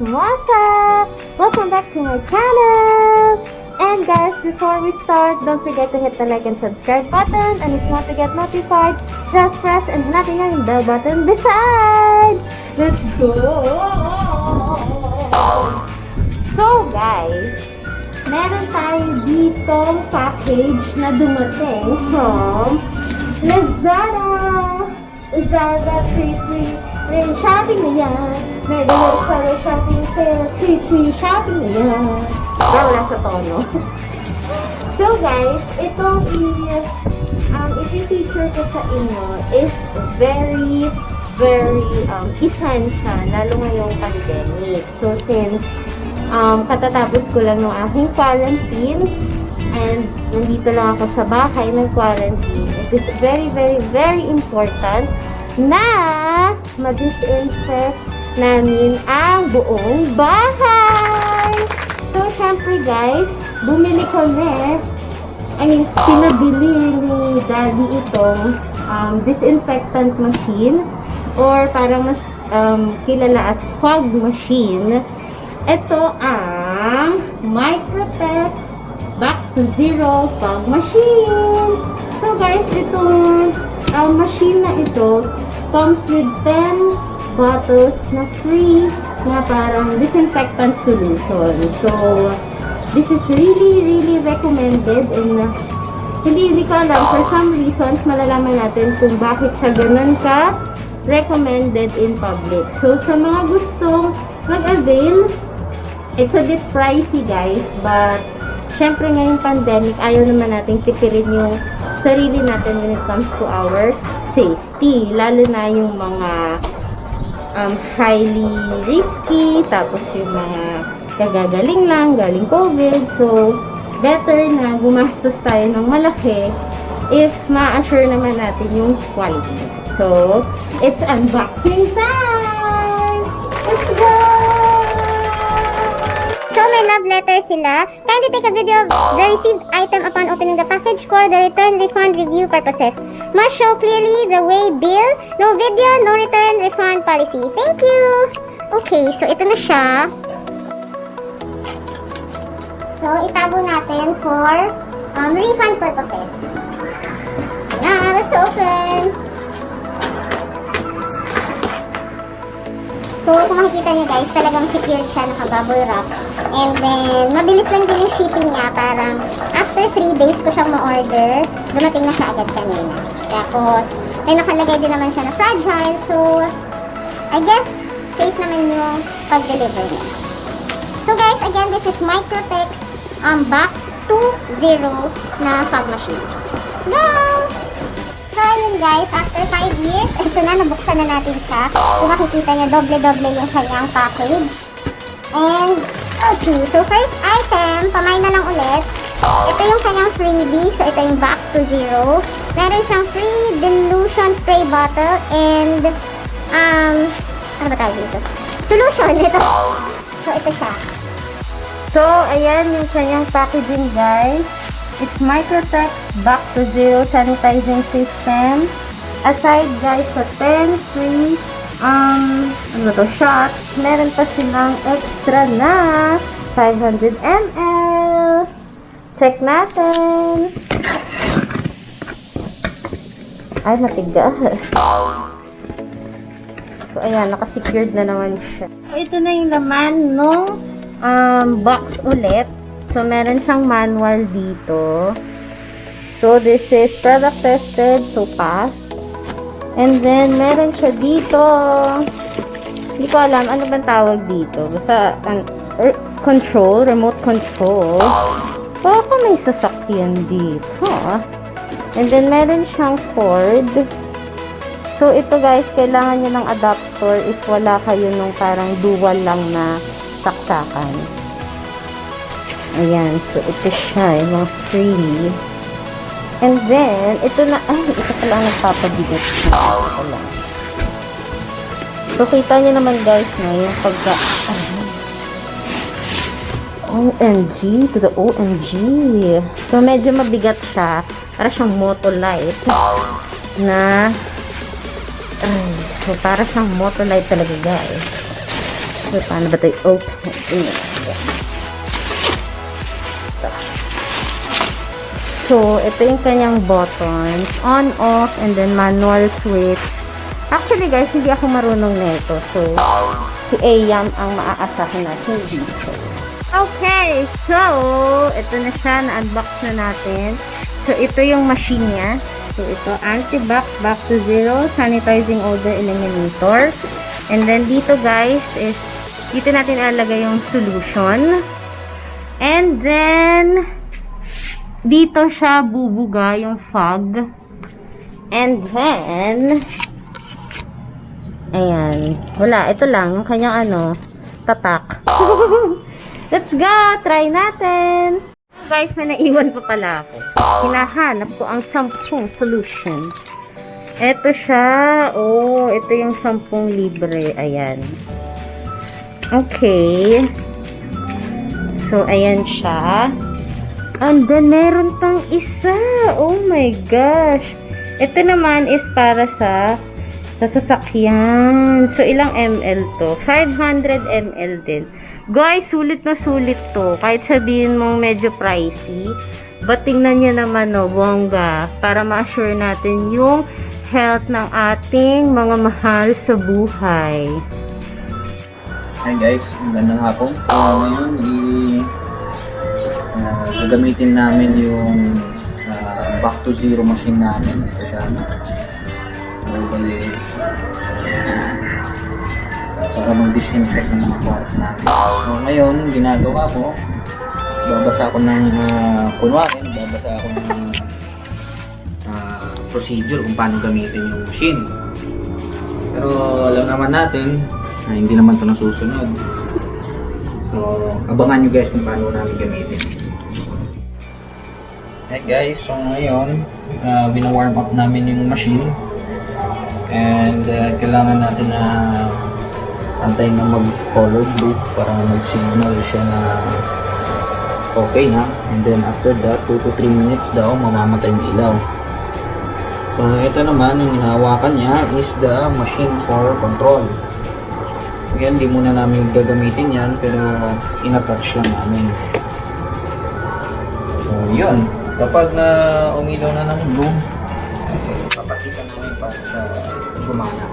CHESmosa! Welcome back to my channel! And guys, before we start, don't forget to hit the like and subscribe button. And if you want to get notified, just press and natin yung bell button beside! Let's go! So guys, meron tayo ditong package na dumating from Lazada! Lazada 3 rin shopping na yan. May Lazada shopping sale, 3 shopping na yan. Wala sa tono. So guys, itong i-feature ko sa inyo is very essential, lalo ngayong pandemic. So since katatapos ko lang ng aking quarantine and nandito lang ako sa bahay ng quarantine, it is very important na ma-disinfect namin ang buong bahay. So, syempre guys, bumili kami, pinabili ni Daddy itong disinfectant machine or parang mas kilala as fog machine. Ito ang Microtex Back to Zero Fog Machine. So guys, itong machine na ito comes with 10 bottles na free na parang disinfectant solution. So, this is really recommended and hindi ko alam, for some reasons, malalaman natin kung bakit siya ganun ka recommended in public. So, sa mga gustong mag-avail, it's a bit pricey guys, but syempre ngayong pandemic, ayaw naman natin tipirin yung sarili natin when it comes to our safety. Lalo na yung mga highly risky, tapos yung mga kagagaling lang, galing COVID. So, better na gumastos tayo ng malaki if ma-assure naman natin yung quality. So, it's unboxing time! Let's go! So, may love letter sila. Kindly take a video of the received item upon opening the package for the return, refund, review purposes. Must show clearly the way bill, no video, no return, refund policy. Thank you! Okay, so ito na siya. So, itago natin for refund purposes. Now, let's open! So, kung makikita niyo guys, talagang secured siya, naka-bubble wrap. And then, mabilis lang din yung shipping niya. Parang, after 3 days ko siyang ma-order, dumating na siya agad kanina. Tapos, may nakalagay din naman siya na fragile. So, I guess, safe naman yung pag-deliver niya. So guys, again, this is Microtex Back to Zero na fog machine. Let's go! So, yun guys, after 5 years, ito na, nabuksan na natin siya. Kung makikita niyo, doble-doble yung kanyang package. And, okay, so first item, pamay na lang ulit. Ito yung kanyang freebie, so ito yung Back to Zero. Meron siyang free dilution spray bottle and, ano ba tawag dito? Solution, ito. So, ito siya. So, ayan yung kanyang packaging guys. It's Microtex Back to Zero sanitizing system. Aside guys sa 10 free shots, meron pa silang extra na 500 ml. Check natin. Ay, matigas. So, ayan, naka-secured na naman siya. So, ito na yung laman nung box ulit. So, meron siyang manual dito. So, this is product tested, so passed. And then, meron siya dito. Hindi ko alam, ano bang tawag dito? Basta, control, remote control. Baka may sasakyan dito. And then, meron siyang cord. So, ito guys, kailangan nyo ng adapter if wala kayo nung parang dual lang na saksakan. Ayan. So, ito siya. Yung free. And then, ito na, ito pala ang nagpapabigat siya. Ito lang. So, kita nyo naman guys na yung pagka, OMG to the OMG. So, medyo mabigat siya. Para siyang motolight na, so, para siyang motolight talaga guys. So, paano ba ito i-open? So, ito yung kanyang buttons. On, off, and then manual switch. Actually, guys, hindi ako marunong nito. So, si Ayam ang maaasahan natin dito. Okay, so, ito na siya. Na-unbox na natin. So, ito yung machine niya. So, ito, anti-back, back to zero, sanitizing odor eliminator. And then, dito, guys, is, dito natin ilalagay yung solution. And then, dito siya bubuga yung fog. And then, ayan. Wala, ito lang, yung kanyang tatak. Let's go! Try natin! Guys, may naiwan pa pala ako. Hinahanap ko ang 10 solution. Ito siya. Oh, ito yung 10 libre. Ayan. Okay. So, ayan siya. And then, meron pang isa. Oh my gosh. Ito naman is para sa sasakyan. So, ilang ml to? 500 ml din. Guys, sulit na sulit to. Kahit sabihin mong medyo pricey. But tingnan nyo naman, no, bongga. Para ma-assure natin yung health ng ating mga mahal sa buhay. Hi guys, magandang hapon. So, ngayon, gagamitin namin yung back to zero machine namin. Ito siya. So, bali, para mag-disinfect ng mga kwarto namin. So, ngayon, ginagawa ko, babasa ako ng babasa ako ng procedure kung paano gamitin yung machine. Pero, alam naman natin, na hindi naman ito nasusunod. So, abangan nyo guys kung paano namin gamitin. Hey guys, so ngayon, bina-warm up namin yung machine. And kailangan natin na antayin na mag-color blue para mag-signal siya na okay na. And then after that, 2 to 3 minutes daw, mamamatay yung ilaw. So, ito naman, yung hinahawakan niya is the machine for control. Ngayon, di muna namin gagamitin yan, pero in-attach lang namin. So, yun. Kapag na umilaw na ng blue, papakita namin para sa gumana.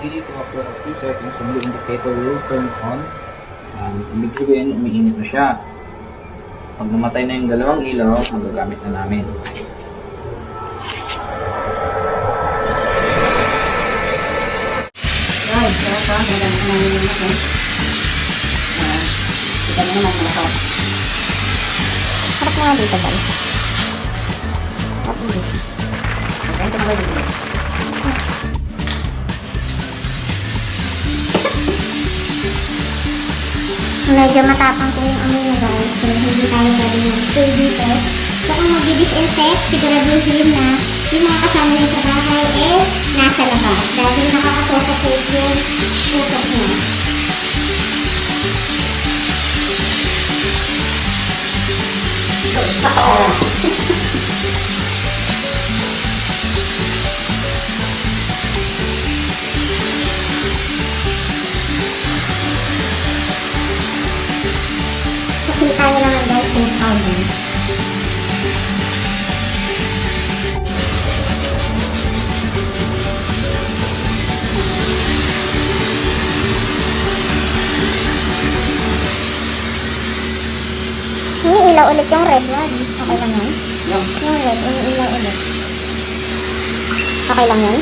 Dito, after a few seconds, yung blue indicator will turn on. Ibig sabihin, umiinit na siya. Pag namatay na yung dalawang ilaw, magagamit na namin. Harap na nga dito guys. Medyo matapang po yung amoy na guys. So, hindi tayo pwede mag-spray dito. So, kung mag-disinfect, siguraduhin na yung mga kasama niyo sa bahay nasa labas. Dahil nakakasuffocate yung putok niya. Kita nyo naman guys yung powder. Umiilaw ulit yung red one. Okay lang yan? Yung red, umiilaw ulit. Okay lang yan?